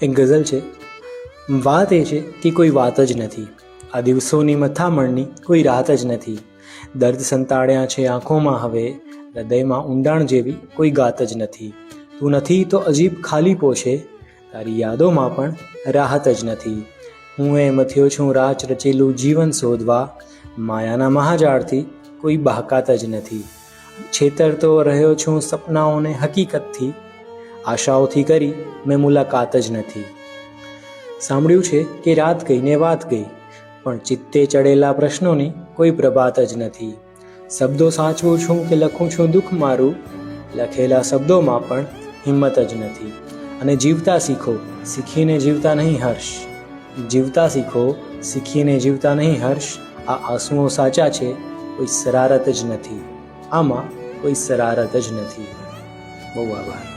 એક ગઝલ છે, વાત એ છે કે કોઈ વાત જ નથી, આ દિવસોની મથામણની કોઈ રાત જ નથી, દર્દ સંતાડ્યા છે આંખોમાં હવે, હૃદયમાં ઊંડાણ જેવી કોઈ ગાત જ નથી, તું નથી તો અજીબ ખાલીપો છે, તારી યાદોમાં પણ રાહત જ નથી, હું એ મથ્યો છું રાચ રચેલું જીવન શોધવા, માયાના મહાજાળથી કોઈ બાકાત જ નથી, છેતરતો રહ્યો છું સપનાઓને હકીકતથી, આશાઓથી કરી મેં મુલાકાત જ નથી. સાંભળ્યું છે કે રાત ગઈ ને વાત ગઈ, પણ ચિત્તે ચડેલા પ્રશ્નોની કોઈ પ્રભાત જ નથી, શબ્દો સાચવું છું કે લખું છું દુઃખ મારું, લખેલા શબ્દોમાં પણ હિંમત જ નથી, અને જીવતા શીખો શીખીને જીવતા નહીં હર્ષ, જીવતા શીખો શીખીને જીવતા નહીં હર્ષ, આ આંસુઓ સાચા છે કોઈ શરારત જ નથી, આમાં કોઈ શરારત જ નથી. બહુ આભાર.